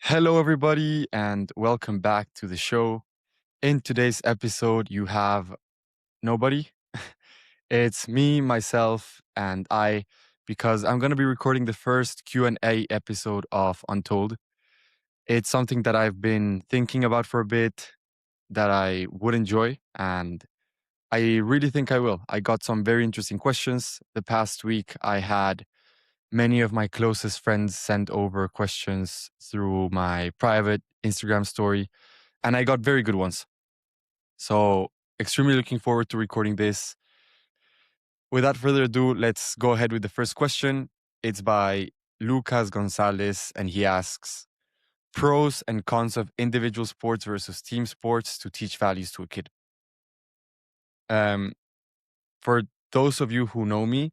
Hello, everybody, and welcome back to the show. In today's episode, you have nobody. It's me, myself, and I, because I'm going to be recording the first Q&A episode of Untold. It's something that I've been thinking about for a bit that I would enjoy, and I really think I will. I got some very interesting questions. The past week, I had many of my closest friends send over questions through my private Instagram story, and I got very good ones. So, extremely looking forward to recording this. Without further ado, let's go ahead with the first question. It's by Lucas Gonzalez, and he asks pros and cons of individual sports versus team sports to teach values to a kid. Um, for those of you who know me,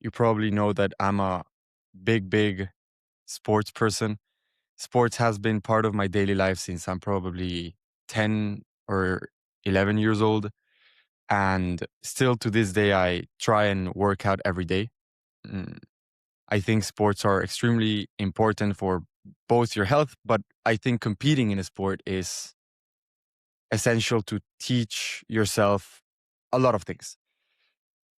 you probably know that I'm a big sports person. Sports has been part of my daily life since I'm probably 10 or 11 years old. And still to this day, I try and work out every day. Mm, I think sports are extremely important for both your health, but I think competing in a sport is essential to teach yourself a lot of things.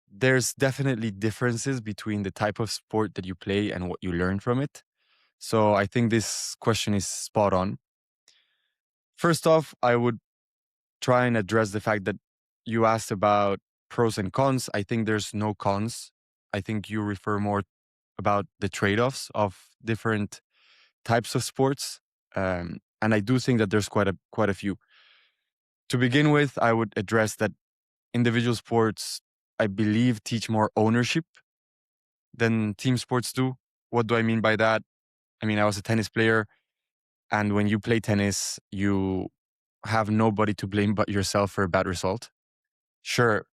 There's definitely differences between the type of sport that you play and what you learn from it. So I think this question is spot on. First off, I would try and address the fact that you asked about pros and cons. I think there's no cons. I think you refer more about the trade-offs of different types of sports, and I do think that there's quite a few. To begin with, I would address that individual sports, I believe, teach more ownership than team sports do. What do I mean by that? I mean, I was a tennis player, and when you play tennis, you have nobody to blame but yourself for a bad result. Sure,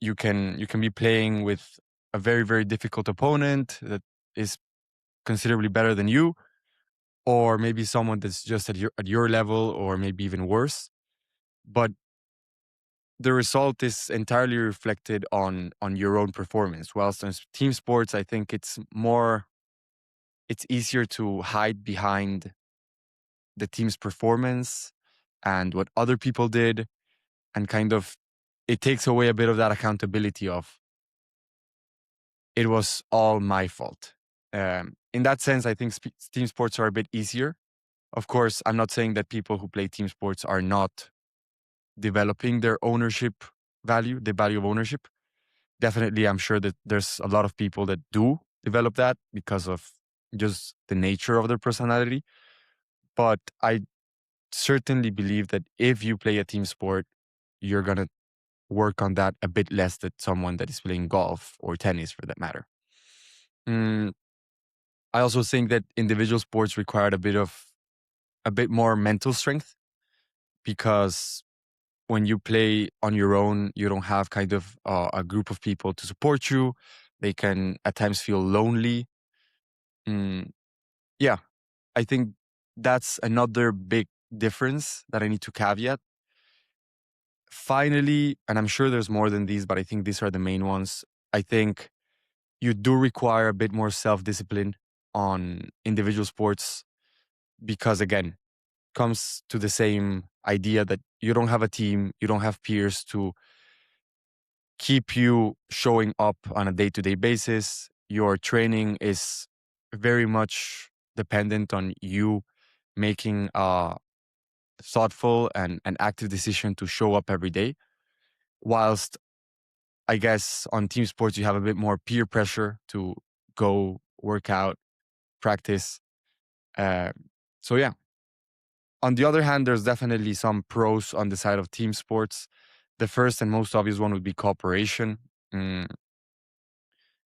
you can be playing with a very difficult opponent that is considerably better than you, or maybe someone that's just at your level, or maybe even worse, but the result is entirely reflected on your own performance. Whilst in team sports, I think it's easier to hide behind the team's performance and what other people did, and kind of it takes away a bit of that accountability of it was all my fault. In that sense, I think team sports are a bit easier. Of course, I'm not saying that people who play team sports are not developing their ownership value, the value of ownership. Definitely, I'm sure that there's a lot of people that do develop that because of just the nature of their personality. But I certainly believe that if you play a team sport, you're going to work on that a bit less than someone that is playing golf or tennis for that matter. Mm, I also think that individual sports required a bit more mental strength, because when you play on your own, you don't have kind of a group of people to support you. They can at times feel lonely. Mm, yeah, I think that's another big difference that I need to caveat. Finally, and I'm sure there's more than these, but I think these are the main ones. I think you do require a bit more self discipline on individual sports because, again, comes to the same idea that you don't have a team, you don't have peers to keep you showing up on a day-to-day basis. Your training is very much dependent on you making a thoughtful and an active decision to show up every day. Whilst I guess on team sports, you have a bit more peer pressure to go work out, practice. Uh, so yeah. On the other hand, there's definitely some pros on the side of team sports. The first and most obvious one would be cooperation. Mm,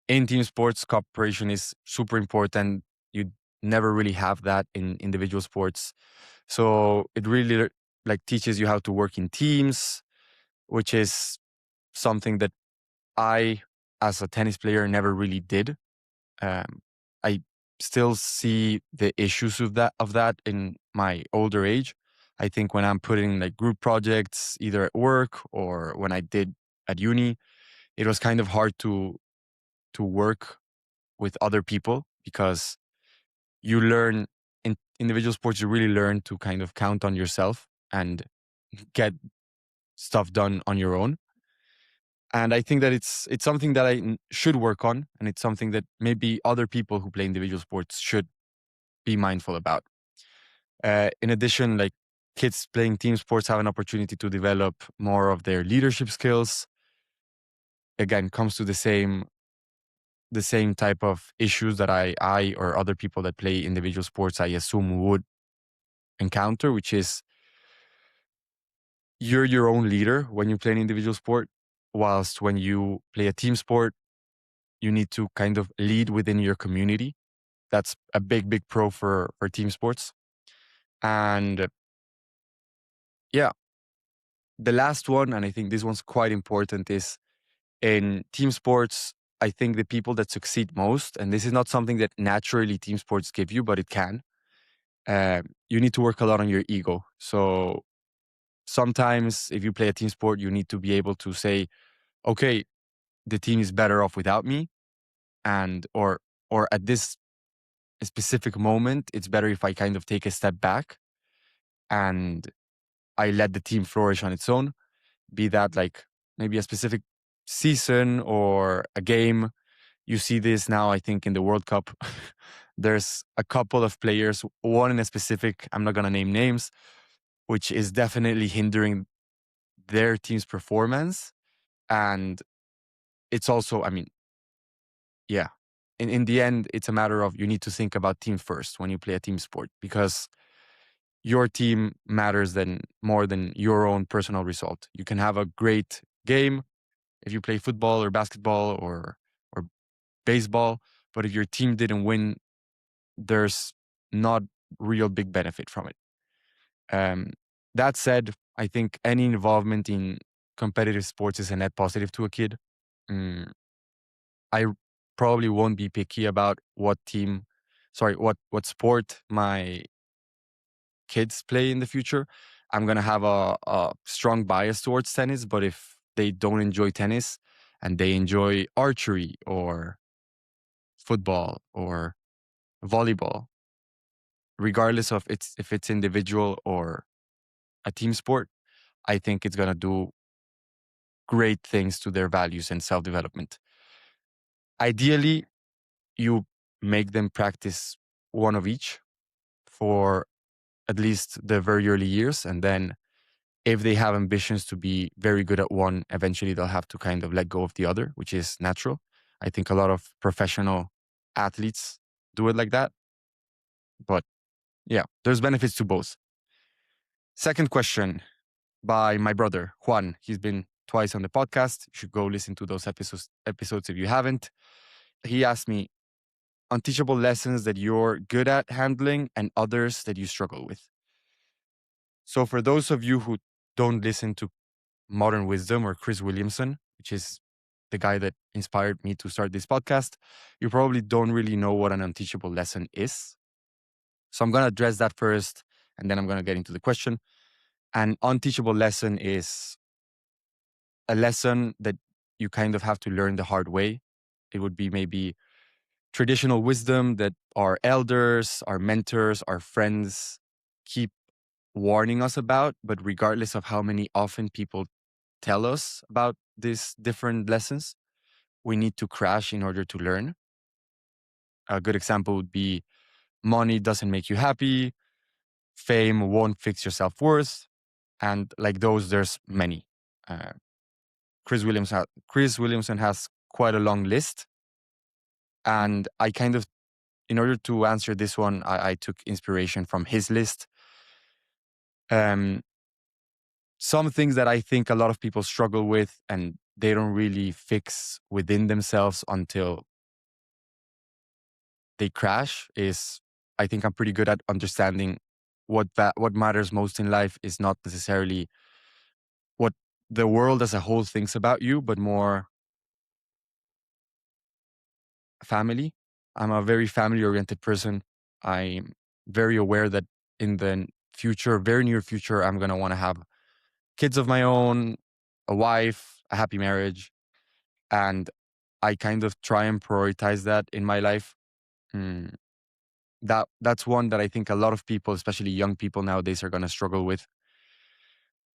in team sports, cooperation is super important. You never really have that in individual sports. So it really like teaches you how to work in teams, which is something that I, as a tennis player, never really did. I still see the issues of that in my older age. I think when I'm putting like group projects, either at work or when I did at uni, it was kind of hard to work with other people because you learn individual sports, you really learn to kind of count on yourself and get stuff done on your own. And I think that it's something that should work on, and it's something that maybe other people who play individual sports should be mindful about. In addition, like kids playing team sports have an opportunity to develop more of their leadership skills. Again, comes to the same type of issues that I or other people that play individual sports, I assume, would encounter, which is you're your own leader when you play an individual sport, whilst when you play a team sport, you need to kind of lead within your community. That's a big pro for team sports. And yeah, the last one, and I think this one's quite important, is in team sports, I think the people that succeed most, and this is not something that naturally team sports give you, but it can, you need to work a lot on your ego. So sometimes if you play a team sport, you need to be able to say, okay, the team is better off without me. And or at this specific moment, it's better if I kind of take a step back and I let the team flourish on its own, be that like maybe a specific season or a game. You see this now, I think, in the World Cup. There's a couple of players, one in a specific, I'm not going to name names, which is definitely hindering their team's performance. And it's also, I mean, yeah, in the end, it's a matter of you need to think about team first when you play a team sport, because your team matters then more than your own personal result. You can have a great game if you play football or basketball or baseball, but if your team didn't win, there's not real big benefit from it. Um, that said, I think any involvement in competitive sports is a net positive to a kid. Mm, I probably won't be picky about what sport my kids play in the future. I'm gonna have a strong bias towards tennis, but if they don't enjoy tennis and they enjoy archery or football or volleyball, regardless of if it's individual or a team sport, I think it's gonna do great things to their values and self-development. Ideally, you make them practice one of each for at least the very early years. And then if they have ambitions to be very good at one, eventually they'll have to kind of let go of the other, which is natural. I think a lot of professional athletes do it like that. But yeah, there's benefits to both. Second question by my brother, Juan. He's been twice on the podcast. You should go listen to those episodes if you haven't. He asked me, unteachable lessons that you're good at handling and others that you struggle with. So for those of you who don't listen to Modern Wisdom or Chris Williamson, which is the guy that inspired me to start this podcast, you probably don't really know what an unteachable lesson is. So I'm going to address that first, and then I'm going to get into the question. An unteachable lesson is a lesson that you kind of have to learn the hard way. It would be maybe traditional wisdom that our elders, our mentors, our friends keep warning us about. But regardless of how many often people tell us about these different lessons, we need to crash in order to learn. A good example would be money doesn't make you happy, fame won't fix your self-worth, and like those, there's many. Uh, Chris Williamson has quite a long list, and I kind of, in order to answer this one, I took inspiration from his list. Um, some things that I think a lot of people struggle with and they don't really fix within themselves until they crash is, I think I'm pretty good at understanding what matters most in life is not necessarily what the world as a whole thinks about you, but more family. I'm a very family oriented person. I'm very aware that in the future, very near future, I'm going to want to have kids of my own, a wife, a happy marriage. And I kind of try and prioritize that in my life. Mm, That's one that I think a lot of people, especially young people nowadays, are going to struggle with.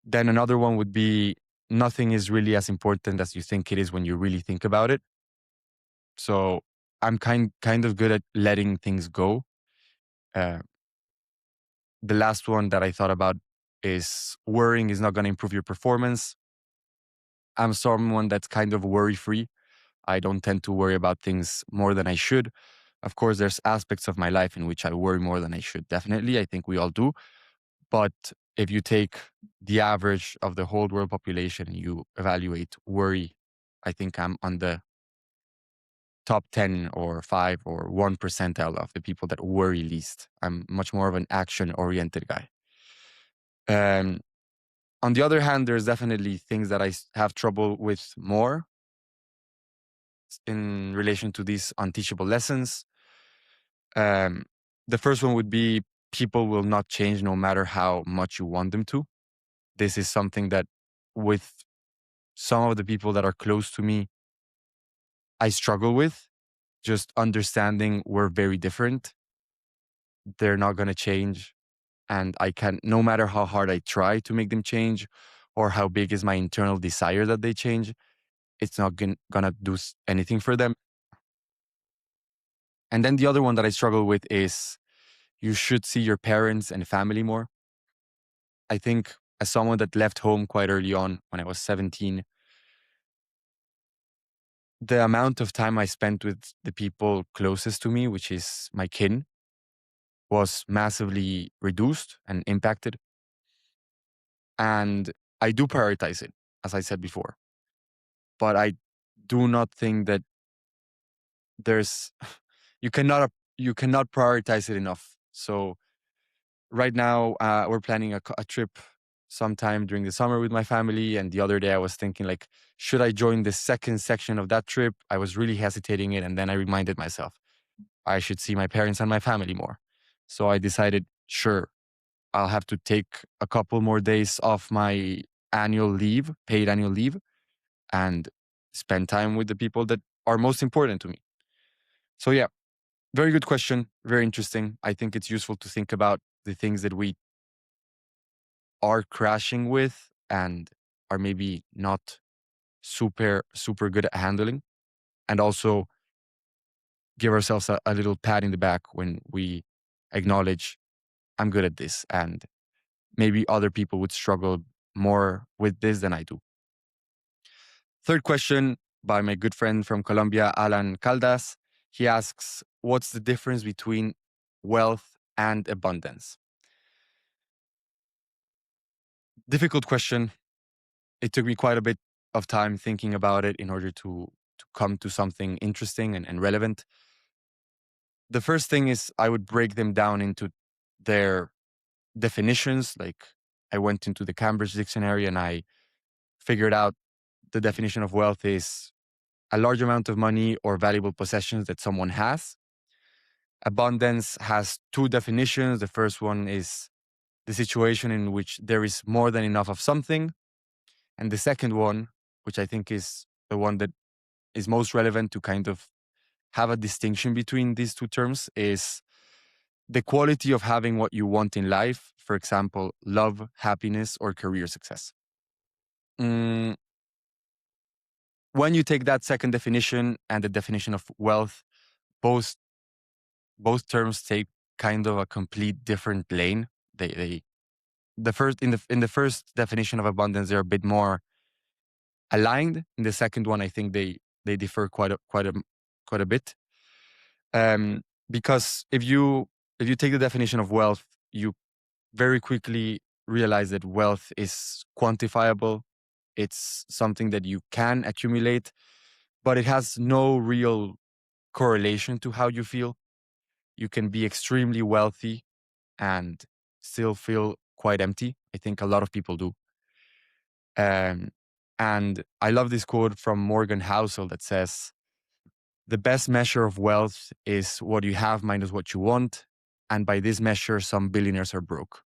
Then another one would be nothing is really as important as you think it is when you really think about it. So I'm kind of good at letting things go. Uh, the last one that I thought about is worrying is not going to improve your performance. I'm someone that's kind of worry free. I don't tend to worry about things more than I should. Of course, there's aspects of my life in which I worry more than I should. Definitely, I think we all do. But if you take the average of the whole world population and you evaluate worry, I think I'm on the top 10 or 5 or 1 percentile of the people that worry least. I'm much more of an action oriented guy. Um, on the other hand, there's definitely things that have trouble with more in relation to these unteachable lessons. Um, the first one would be people will not change no matter how much you want them to. This is something that with some of the people that are close to me, I struggle with. Just understanding we're very different. They're not going to change. And I can, no matter how hard I try to make them change or how big is my internal desire that they change, it's not going to do anything for them. And then the other one that I struggle with is you should see your parents and family more. I think as someone that left home quite early on when I was 17, the amount of time I spent with the people closest to me, which is my kin, was massively reduced and impacted. And I do prioritize it, as I said before. But I do not think that there's you cannot prioritize it enough. So right now we're planning a trip sometime during the summer with my family, and the other day I was thinking like, should I join the second section of that trip? I was really hesitating it, and then I reminded myself I should see my parents and my family more. So I decided, sure, I'll have to take a couple more days off my annual leave, paid annual leave, and spend time with the people that are most important to me. So yeah, very good question. Very interesting. I think it's useful to think about the things that we are crashing with and are maybe not super good at handling. And also give ourselves a little pat in the back when we acknowledge I'm good at this. And maybe other people would struggle more with this than I do. Third question by my good friend from Colombia, Alan Caldas. He asks, what's the difference between wealth and abundance? Difficult question. It took me quite a bit of time thinking about it in order to come to something interesting and relevant. The first thing is I would break them down into their definitions. Like I went into the Cambridge Dictionary and I figured out the definition of wealth is a large amount of money or valuable possessions that someone has. Abundance has two definitions. The first one is the situation in which there is more than enough of something. And the second one, which I think is the one that is most relevant to kind of have a distinction between these two terms, is the quality of having what you want in life. For example, love, happiness, or career success. Mm, when you take that second definition and the definition of wealth, both both terms take kind of a complete different lane. They the first in the first definition of abundance, they're a bit more aligned. In the second one, I think they differ quite a bit. Because if you take the definition of wealth, you very quickly realize that wealth is quantifiable. It's something that you can accumulate, but it has no real correlation to how you feel. You can be extremely wealthy and still feel quite empty. I think a lot of people do. Um, and I love this quote from Morgan Housel that says, the best measure of wealth is what you have minus what you want. And by this measure, some billionaires are broke.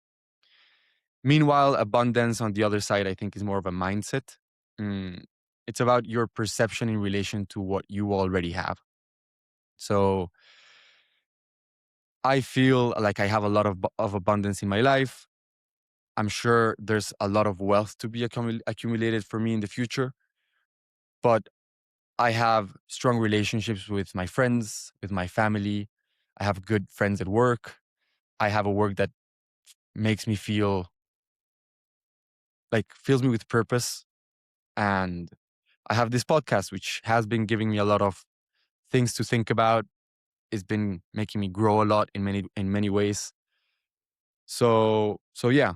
Meanwhile, abundance on the other side, I think, is more of a mindset. Mm, it's about your perception in relation to what you already have. So I feel like I have a lot of abundance in my life. I'm sure there's a lot of wealth to be accumulated for me in the future, but I have strong relationships with my friends, with my family. I have good friends at work. I have a work that makes me feel like fills me with purpose. And I have this podcast, which has been giving me a lot of things to think about. It's been making me grow a lot in many ways. So yeah,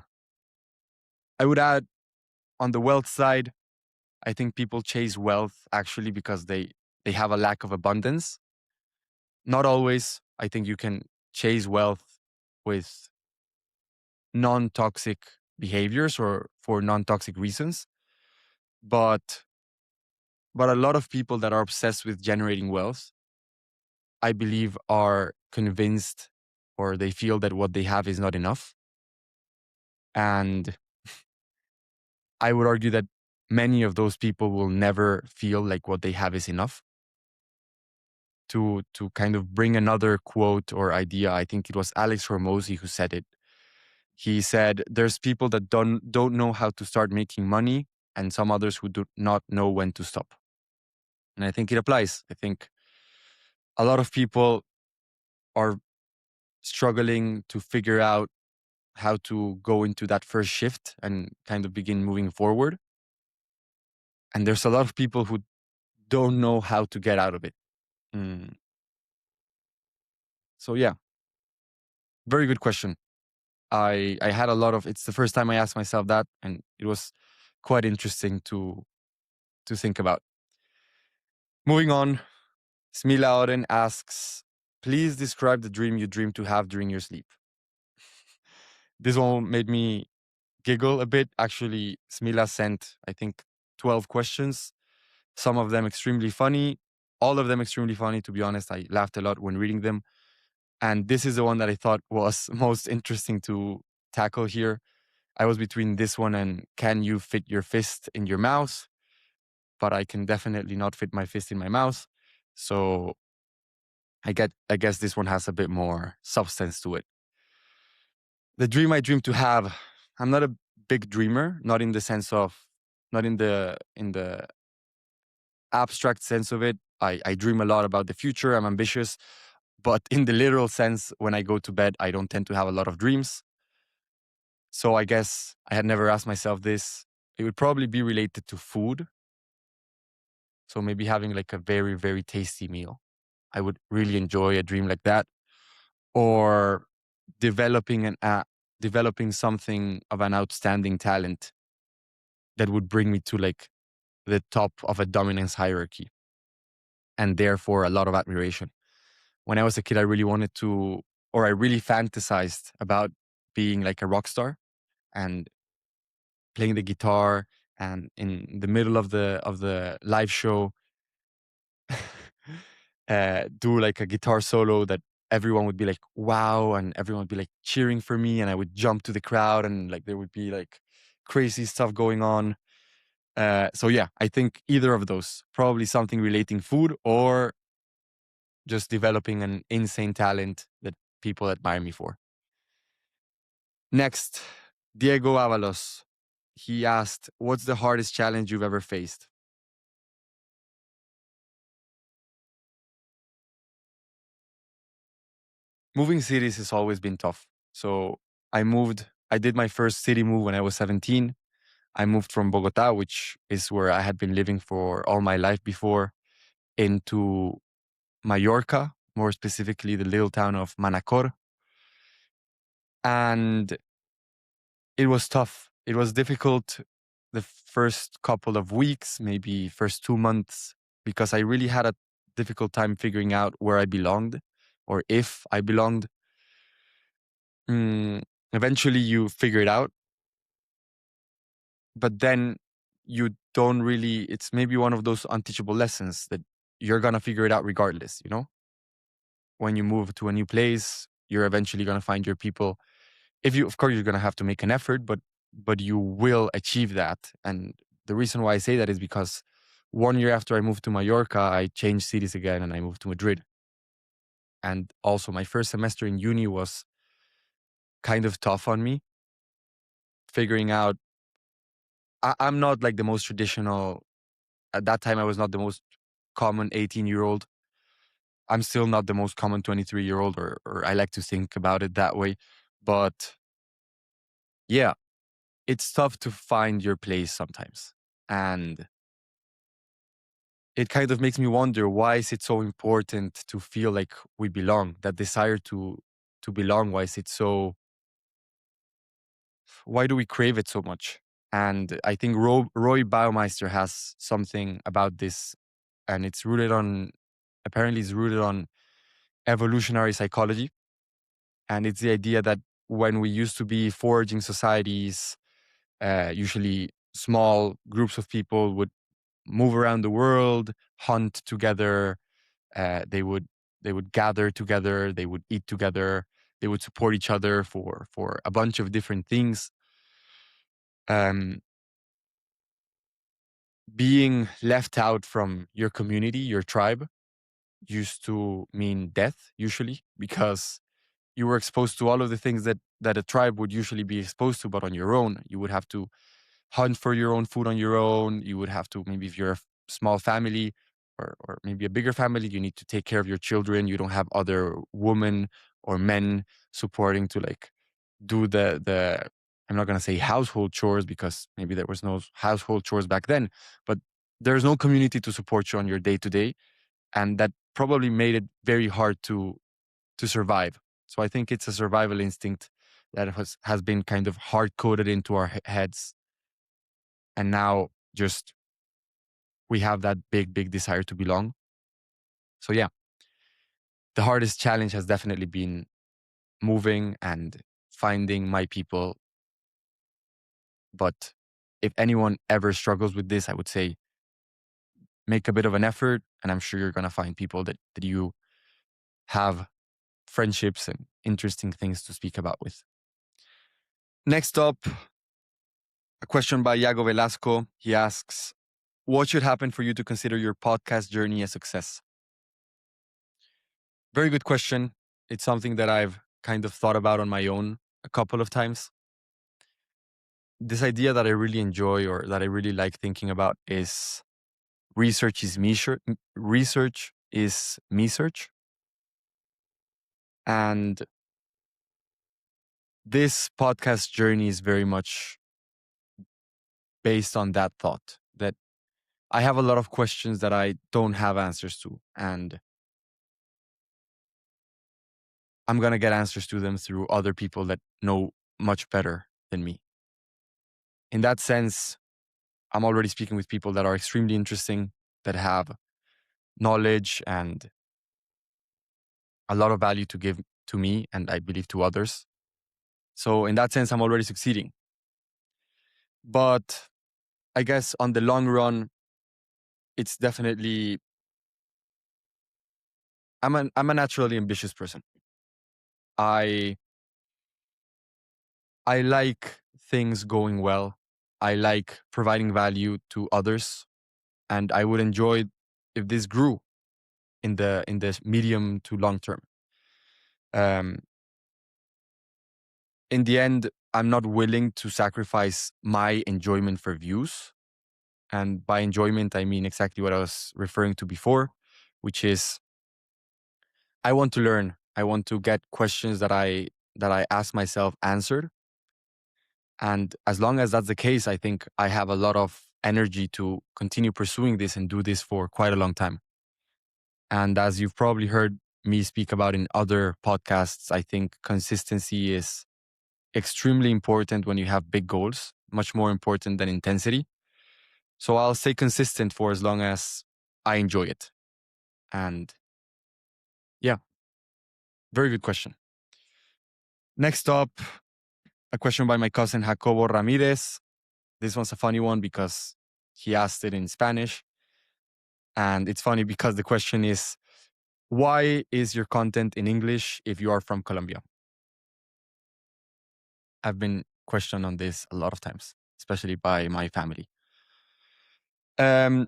I would add on the wealth side, I think people chase wealth actually because they have a lack of abundance. Not always. I think you can chase wealth with non-toxic behaviors or for non-toxic reasons. But a lot of people that are obsessed with generating wealth, I believe are convinced or they feel that what they have is not enough. And I would argue that many of those people will never feel like what they have is enough. To kind of bring another quote or idea, I think it was Alex Hormozy who said it. He said, "There's people that don't know how to start making money, and some others who do not know when to stop." And I think it applies. I think a lot of people are struggling to figure out how to go into that first shift and kind of begin moving forward. And there's a lot of people who don't know how to get out of it. Mm. So yeah, very good question. I had a lot of. It's the first time I asked myself that, and it was quite interesting to think about. Moving on, Smila Oren asks, "Please describe the dream you dream to have during your sleep." This one made me giggle a bit. Actually, Smila sent, I think, 12 questions. Some of them extremely funny. All of them extremely funny. To be honest, I laughed a lot when reading them. And this is the one that I thought was most interesting to tackle here. I was between this one and can you fit your fist in your mouth? But I can definitely not fit my fist in my mouth. So I guess this one has a bit more substance to it. The dream I dream to have, I'm not a big dreamer, not in the sense of not in the abstract sense of it. I dream a lot about the future. I'm ambitious. But in the literal sense, when I go to bed, I don't tend to have a lot of dreams. So I guess I had never asked myself this. It would probably be related to food. So maybe having like a very, very tasty meal. I would really enjoy a dream like that. Or developing developing something of an outstanding talent that would bring me to like the top of a dominance hierarchy and therefore a lot of admiration. When I was a kid, I really wanted to, or I really fantasized about being like a rock star and playing the guitar and in the middle of the live show do like a guitar solo that everyone would be like wow, and everyone would be like cheering for me, and I would jump to the crowd and like there would be like crazy stuff going on. So yeah, I think either of those, probably something relating food or just developing an insane talent that people admire me for. Next, Diego Avalos. He asked, "What's the hardest challenge you've ever faced?" Moving cities has always been tough. So I did my first city move when I was 17. I moved from Bogota, which is where I had been living for all my life before, into Mallorca, more specifically the little town of Manacor. And it was tough. It was difficult the first couple of weeks, maybe first 2 months, because I really had a difficult time figuring out where I belonged or if I belonged. Mm, Eventually, you figure it out, but then you don't really, it's maybe one of those unteachable lessons that you're going to figure it out regardless, you know? When you move to a new place, you're eventually going to find your people. If you, of course, you're going to have to make an effort, but you will achieve that. And the reason why I say that is because 1 year after I moved to Mallorca, I changed cities again and I moved to Madrid. And also, my first semester in uni was kind of tough on me, figuring out I'm not like the most traditional. At that time, I was not the most common 18-year-old. I'm still not the most common 23-year-old, or I like to think about it that way. But yeah, it's tough to find your place sometimes. And it kind of makes me wonder, why is it so important to feel like we belong? That desire to belong, why is it so, why do we crave it so much? And I think Roy Baumeister has something about this, and it's rooted on, apparently it's rooted on evolutionary psychology. And it's the idea that when we used to be foraging societies, usually small groups of people would move around the world, hunt together. They would gather together. They would eat together. They would support each other for a bunch of different things. Um, Being left out from your community, your tribe, used to mean death usually, because you were exposed to all of the things that a tribe would usually be exposed to, but on your own. You would have to hunt for your own food on your own. You would have to, maybe if you're a small family, or maybe a bigger family, you need to take care of your children. You don't have other women or men supporting to like do the I'm not going to say household chores, because maybe there was no household chores back then, but there's no community to support you on your day to day. And that probably made it very hard to survive. So I think it's a survival instinct that has been kind of hard coded into our heads. And now just we have that big desire to belong. So yeah, the hardest challenge has definitely been moving and finding my people. But if anyone ever struggles with this, I would say make a bit of an effort, and I'm sure you're going to find people that you have friendships and interesting things to speak about with. Next up, a question by Iago Velasco. He asks, what should happen for you to consider your podcast journey a success? Very good question. It's something that I've kind of thought about on my own a couple of times. This idea that I really enjoy, or that I really like thinking about, is research is me research is me search. And this podcast journey is very much based on that thought, that I have a lot of questions that I don't have answers to, and I'm going to get answers to them through other people that know much better than me. In that sense, I'm already speaking with people that are extremely interesting, that have knowledge and a lot of value to give to me, and I believe to others. So in that sense, I'm already succeeding. But I guess on the long run, it's definitely, I'm a naturally ambitious person. I like things going well. I like providing value to others, and I would enjoy if this grew in the medium to long term. Um, in the end, I'm not willing to sacrifice my enjoyment for views. And by enjoyment, I mean exactly what I was referring to before, which is I want to learn. I want to get questions that I ask myself answered. And as long as that's the case, I think I have a lot of energy to continue pursuing this and do this for quite a long time. And as you've probably heard me speak about in other podcasts, I think consistency is extremely important when you have big goals, much more important than intensity. So I'll stay consistent for as long as I enjoy it. And yeah, very good question. Next up, a question by my cousin Jacobo Ramirez. This one's a funny one because he asked it in Spanish. And it's funny because the question is, why is your content in English if you are from Colombia? I've been questioned on this a lot of times, especially by my family. Um,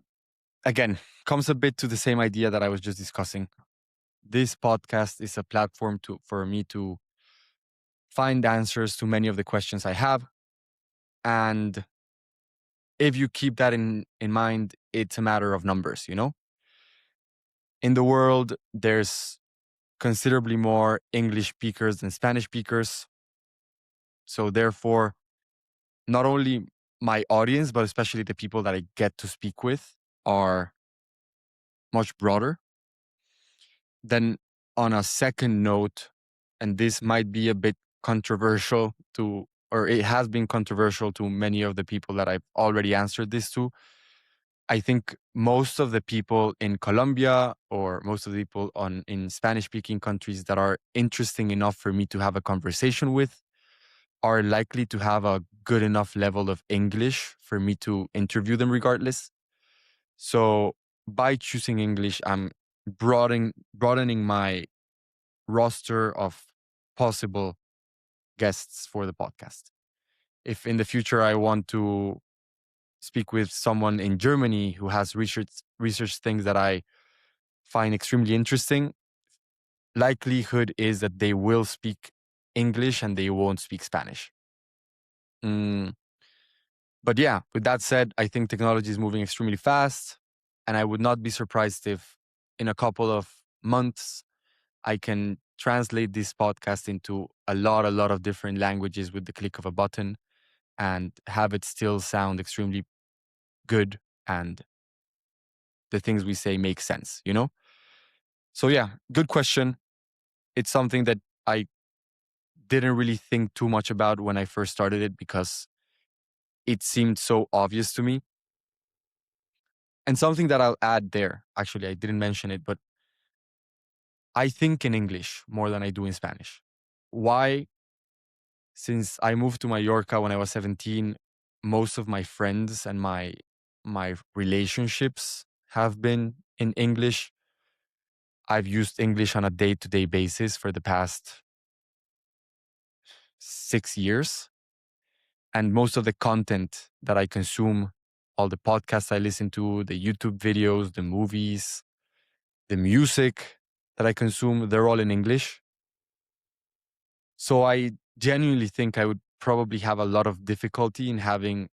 Again, comes a bit to the same idea that I was just discussing. this podcast is a platform for me to find answers to many of the questions I have. And if you keep that in mind, it's a matter of numbers, you know? In the world, there's considerably more English speakers than Spanish speakers. So therefore, not only my audience, but especially the people that I get to speak with are much broader. Then on a second note, and this might be a bit controversial to, or it has been controversial to many of the people that I've already answered this to. I think most of the people in Colombia or most of the people in Spanish speaking countries that are interesting enough for me to have a conversation with are likely to have a good enough level of English for me to interview them regardless. So by choosing English, I'm broadening my roster of possible guests for the podcast. If in the future I want to speak with someone in Germany who has research things that I find extremely interesting, likelihood is that they will speak English and they won't speak Spanish. Mm, but yeah, with that said, I think technology is moving extremely fast, and I would not be surprised if in a couple of months I can translate this podcast into a lot of different languages with the click of a button and have it still sound extremely good and the things we say make sense, you know? So yeah, good question. It's something that I didn't really think too much about when I first started it because it seemed so obvious to me. And something that I'll add there, actually, I didn't mention it, but I think in English more than I do in Spanish. Why? Since I moved to Mallorca when I was 17, most of my friends and my relationships have been in English. I've used English on a day-to-day basis for the past 6 years. And most of the content that I consume, all the podcasts I listen to, the YouTube videos, the movies, the music that I consume, they're all in English. So I genuinely think I would probably have a lot of difficulty in having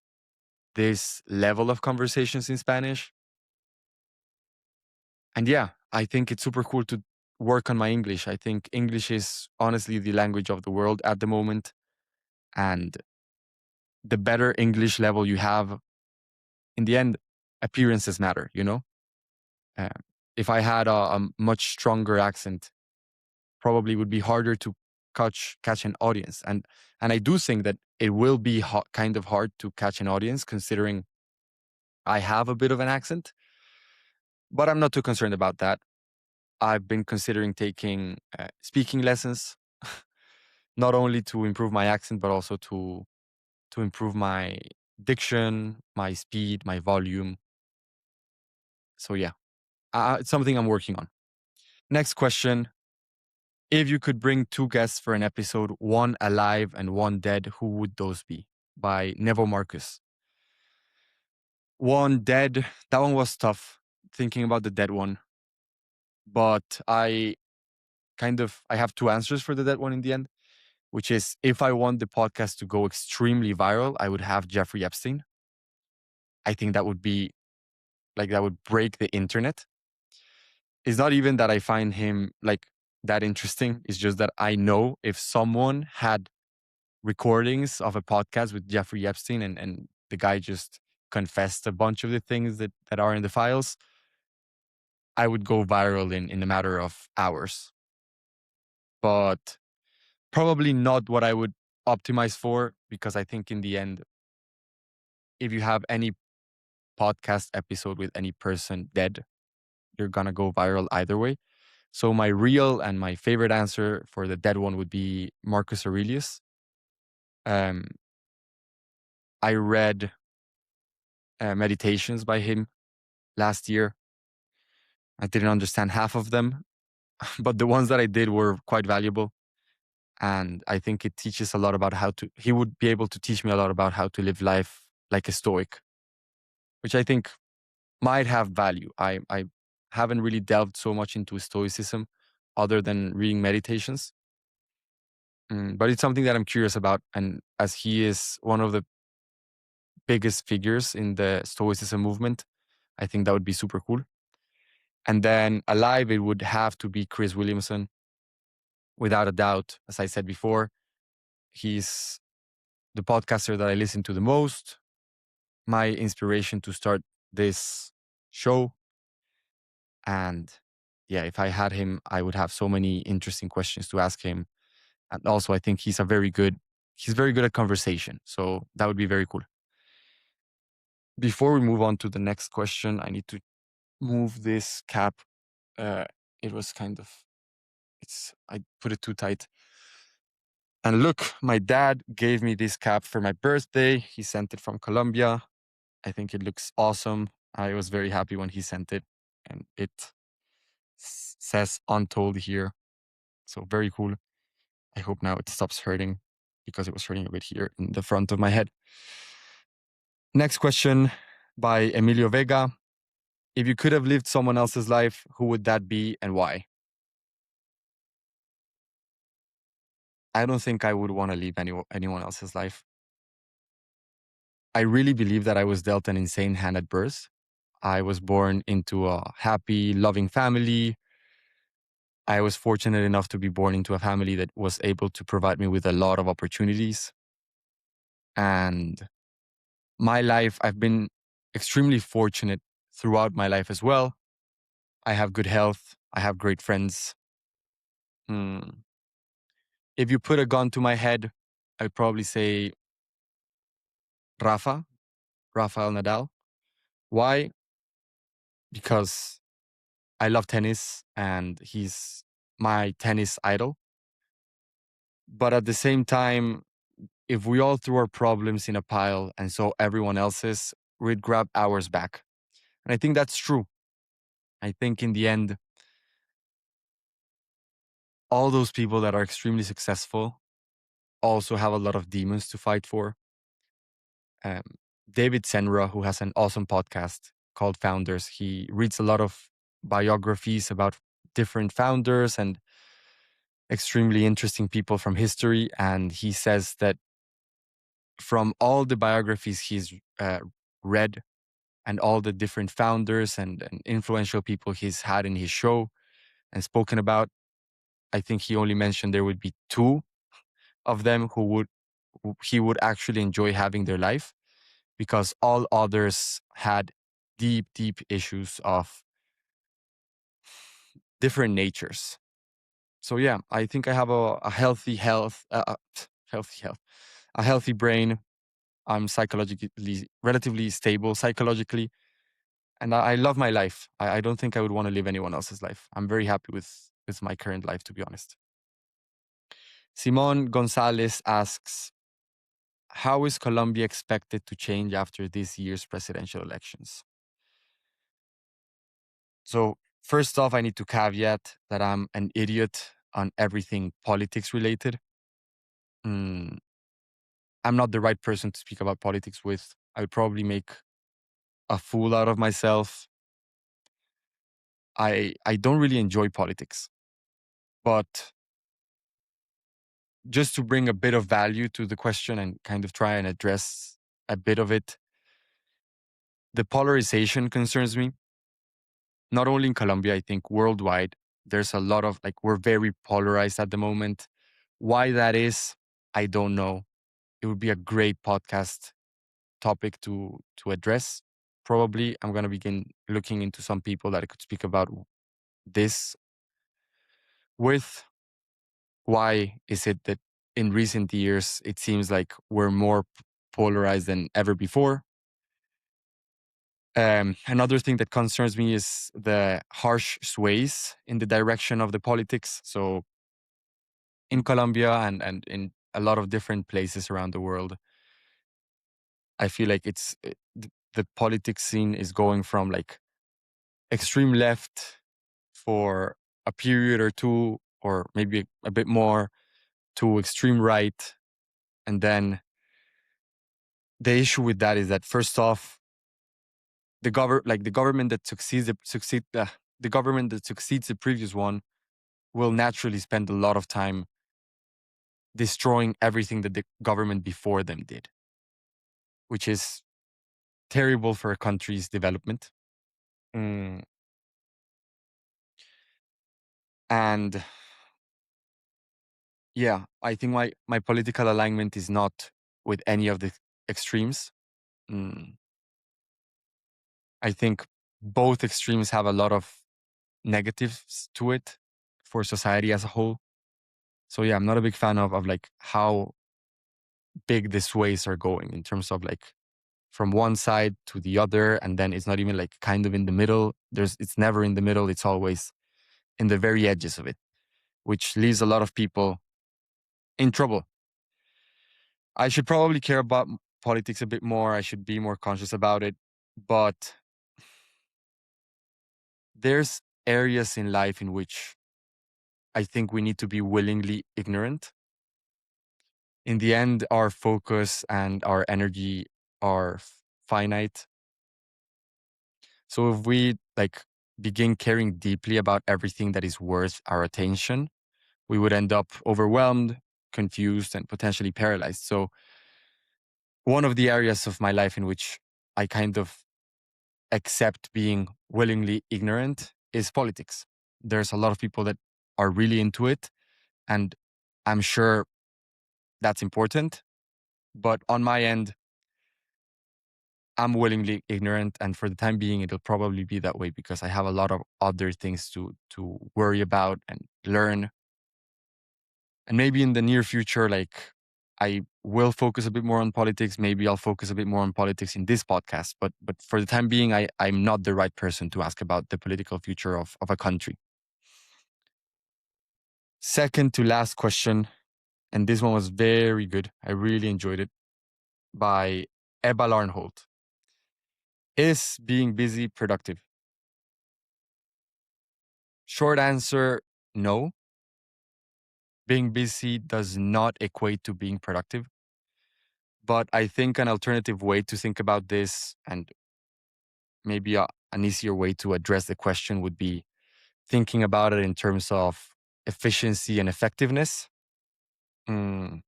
this level of conversations in Spanish. And yeah, I think it's super cool to work on my English. I think English is honestly the language of the world at the moment. And the better English level you have, in the end, appearances matter, you know? Uh, if I had a much stronger accent, probably would be harder to catch an audience. And I do think that it will be kind of hard to catch an audience considering I have a bit of an accent, but I'm not too concerned about that. I've been considering taking speaking lessons, not only to improve my accent, but also to improve my diction, my speed, my volume. So yeah, it's something I'm working on. Next question. If you could bring two guests for an episode, one alive and one dead, who would those be? By Nevo Marcus. One dead, that one was tough, thinking about the dead one. But I have two answers for the dead one in the end, which is if I want the podcast to go extremely viral, I would have Jeffrey Epstein. I think that would be that would break the internet. It's not even that I find him that interesting. It's just that I know if someone had recordings of a podcast with Jeffrey Epstein and the guy just confessed a bunch of the things that are in the files, I would go viral in a matter of hours. But probably not what I would optimize for, because I think in the end, if you have any podcast episode with any person dead, you're gonna go viral either way. So my real and my favorite answer for the dead one would be Marcus Aurelius. Um, I read meditations by him last year. I didn't understand half of them, but the ones that I did were quite valuable. And I think it teaches a lot about he would be able to teach me a lot about how to live life like a stoic, which I think might have value. I haven't really delved so much into stoicism, other than reading meditations. But it's something that I'm curious about. And as he is one of the biggest figures in the Stoicism movement, I think that would be super cool. And then alive, it would have to be Chris Williamson, without a doubt. As I said before, he's the podcaster that I listen to the most, my inspiration to start this show. And yeah, if I had him, I would have so many interesting questions to ask him. And also, I think he's very good at conversation. So that would be very cool. Before we move on to the next question, I need to move this cap. It was I put it too tight. And look, my dad gave me this cap for my birthday. He sent it from Colombia. I think it looks awesome. I was very happy when he sent it, and it says Untold here. So very cool. I hope now it stops hurting, because it was hurting a bit here in the front of my head. Next question by Emilio Vega. If you could have lived someone else's life, who would that be and why? I don't think I would want to live anyone else's life. I really believe that I was dealt an insane hand at birth. I was born into a happy, loving family. I was fortunate enough to be born into a family that was able to provide me with a lot of opportunities. And my life, I've been extremely fortunate throughout my life as well. I have good health. I have great friends. If you put a gun to my head, I'd probably say Rafael Nadal. Why? Because I love tennis and he's my tennis idol. But at the same time, if we all threw our problems in a pile and saw everyone else's, we'd grab ours back. And I think that's true. I think in the end, all those people that are extremely successful also have a lot of demons to fight for. Um, David Senra, who has an awesome podcast called Founders, he reads a lot of biographies about different founders and extremely interesting people from history. And he says that from all the biographies he's read and all the different founders and influential people he's had in his show and spoken about, I think he only mentioned there would be two of them who he would actually enjoy having their life, because all others had deep, deep issues of different natures. So yeah, I think I have a healthy health, a healthy brain. I'm psychologically relatively stable psychologically, and I love my life. I don't think I would want to live anyone else's life. I'm very happy with my current life, to be honest. Simon Gonzalez asks, how is Colombia expected to change after this year's presidential elections? So first off, I need to caveat that I'm an idiot on everything politics related. I'm not the right person to speak about politics with. I would probably make a fool out of myself. I don't really enjoy politics, but just to bring a bit of value to the question and kind of try and address a bit of it, the polarization concerns me. Not only in Colombia, I think worldwide, there's a lot of we're very polarized at the moment. Why that is, I don't know. It would be a great podcast topic to address. Probably I'm going to begin looking into some people that I could speak about this with. Why is it that in recent years, it seems like we're more polarized than ever before? Another thing that concerns me is the harsh sways in the direction of the politics. So in Colombia and in a lot of different places around the world, I feel like the politics scene is going from extreme left for a period or two, or maybe a bit more, to extreme right. And then the issue with that is that first off, the government that succeeds the government that succeeds the previous one will naturally spend a lot of time destroying everything that the government before them did, which is terrible for a country's development. Mm, and yeah, I think my political alignment is not with any of the extremes. Mm, I think both extremes have a lot of negatives to it for society as a whole. So yeah, I'm not a big fan of like how big the sways are going in terms of like from one side to the other, and then it's not even like kind of in the middle. It's never in the middle. It's always in the very edges of it, which leaves a lot of people in trouble. I should probably care about politics a bit more. I should be more conscious about it. But there's areas in life in which I think we need to be willingly ignorant. In the end, our focus and our energy are finite. So if we like begin caring deeply about everything that is worth our attention, we would end up overwhelmed, confused, and potentially paralyzed. So one of the areas of my life in which I kind of accept being willingly ignorant is politics. There's a lot of people that are really into it, and I'm sure that's important. But on my end, I'm willingly ignorant, and for the time being, it'll probably be that way because I have a lot of other things to worry about and learn. And maybe in the near future, like I will focus a bit more on politics. Maybe I'll focus a bit more on politics in this podcast. But for the time being, I'm not the right person to ask about the political future of a country. Second to last question, and this one was very good. I really enjoyed it, by Ebba Larnholt. Is being busy productive? Short answer, no. Being busy does not equate to being productive. But I think an alternative way to think about this, and maybe an easier way to address the question, would be thinking about it in terms of efficiency and effectiveness. Mm,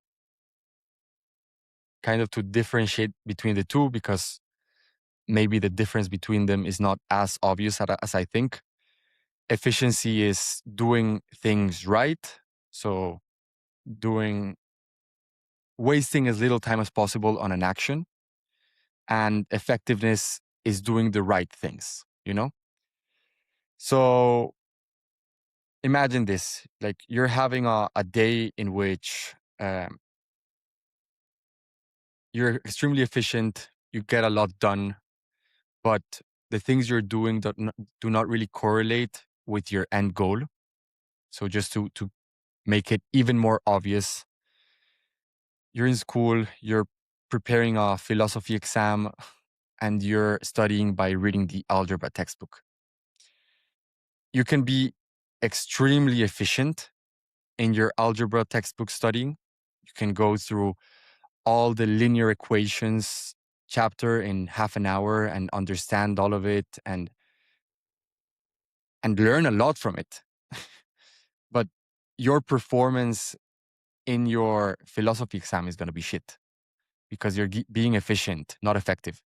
kind of to differentiate between the two, because maybe the difference between them is not as obvious as I think. Efficiency is doing things right. So doing wasting as little time as possible on an action, and effectiveness is doing the right things, you know? So imagine this, like you're having a day in which you're extremely efficient, you get a lot done, but the things you're doing do not really correlate with your end goal. So just to make it even more obvious, you're in school, you're preparing a philosophy exam, and you're studying by reading the algebra textbook. You can be extremely efficient in your algebra textbook studying. You can go through all the linear equations chapter in half an hour and understand all of it and learn a lot from it. But your performance in your philosophy exam is going to be shit because you're being efficient, not effective.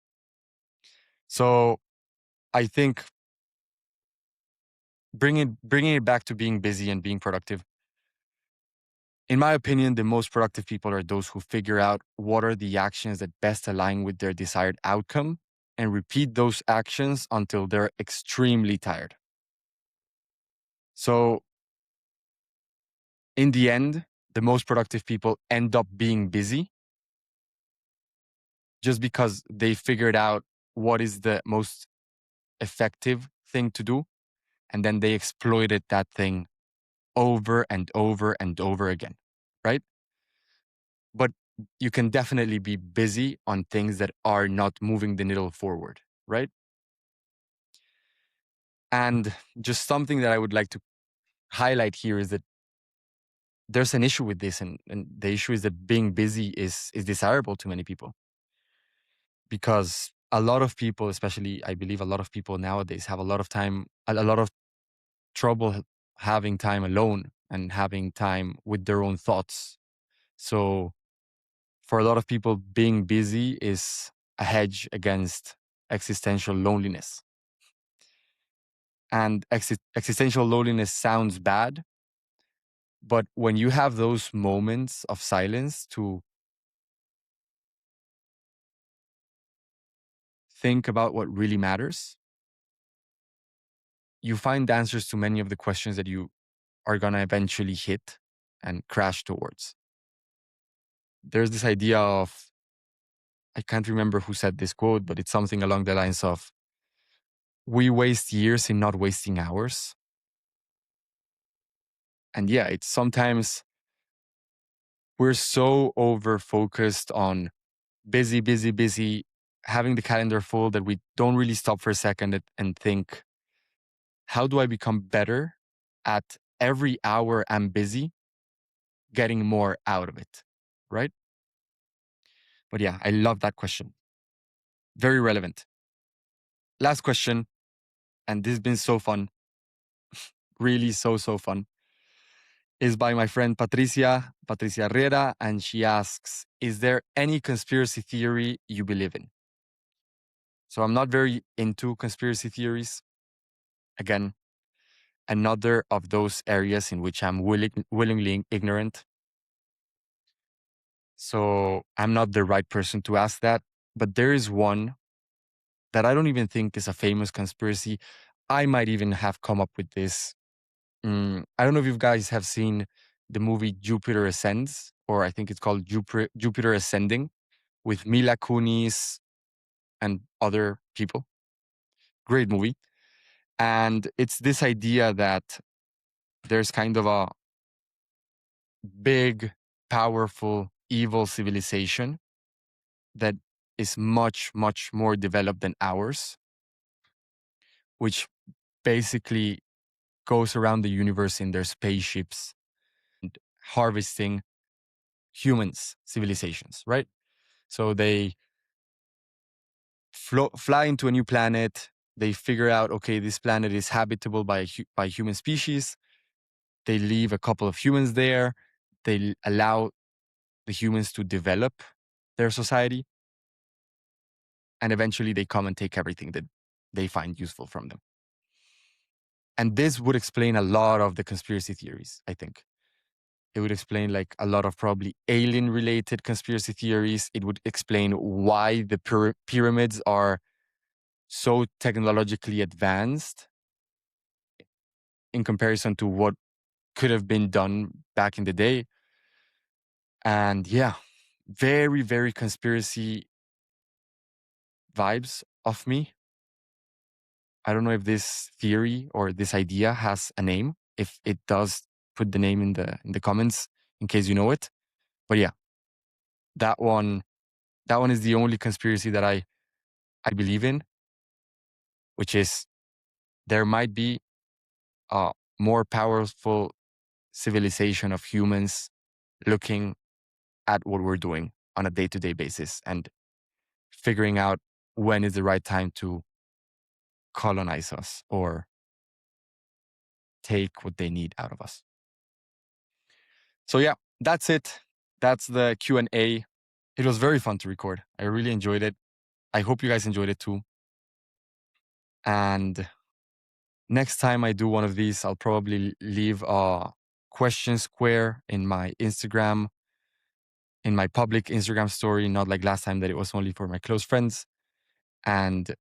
So I think bringing it back to being busy and being productive, in my opinion, the most productive people are those who figure out what are the actions that best align with their desired outcome and repeat those actions until they're extremely tired. So in the end, the most productive people end up being busy just because they figured out what is the most effective thing to do. And then they exploited that thing over and over and over again, right? But you can definitely be busy on things that are not moving the needle forward, right? And just something that I would like to highlight here is that there's an issue with this, and the issue is that being busy is desirable to many people, because a lot of people, especially I believe a lot of people nowadays, have a lot of time, a lot of trouble having time alone and having time with their own thoughts. So for a lot of people, being busy is a hedge against existential loneliness. And existential loneliness sounds bad, but when you have those moments of silence to think about what really matters, you find answers to many of the questions that you are going to eventually hit and crash towards. There's this idea of, I can't remember who said this quote, but it's something along the lines of, we waste years in not wasting hours. And yeah, it's sometimes we're so over focused on busy, busy, busy, having the calendar full that we don't really stop for a second and think, how do I become better at every hour I'm busy, getting more out of it? Right? But yeah, I love that question. Very relevant. Last question, and this has been so fun, really so fun, is by my friend Patricia Herrera, and she asks, is there any conspiracy theory you believe in? So I'm not very into conspiracy theories. Again, another of those areas in which I'm willingly ignorant. So I'm not the right person to ask that. But there is one that I don't even think is a famous conspiracy. I might even have come up with this. I don't know if you guys have seen the movie Jupiter Ascends, or I think it's called Jupiter Ascending, with Mila Kunis and other people. Great movie. And it's this idea that there's kind of a big, powerful, evil civilization that is much, much more developed than ours, which basically goes around the universe in their spaceships and harvesting humans, civilizations, right? So they fly into a new planet. They figure out, okay, this planet is habitable by human species. They leave a couple of humans there. They allow the humans to develop their society. And eventually they come and take everything that they find useful from them. And this would explain a lot of the conspiracy theories, I think. It would explain like a lot of probably alien related conspiracy theories. It would explain why the pyramids are so technologically advanced in comparison to what could have been done back in the day. And yeah, very, very conspiracy vibes of me. I don't know if this theory or this idea has a name. If it does, put the name in the comments in case you know it. But yeah, that one is the only conspiracy that I believe in, which is there might be a more powerful civilization of humans looking at what we're doing on a day-to-day basis and figuring out when is the right time to colonize us or take what they need out of us. So yeah, that's it. That's the Q&A. It was very fun to record. I really enjoyed it. I hope you guys enjoyed it too. And next time I do one of these, I'll probably leave a question square in my Instagram, in my public Instagram story, not like last time that it was only for my close friends. And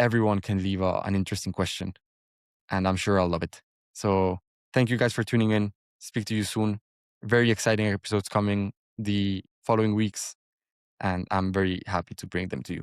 everyone can leave an interesting question. And I'm sure I'll love it. So thank you guys for tuning in. Speak to you soon. Very exciting episodes coming the following weeks. And I'm very happy to bring them to you.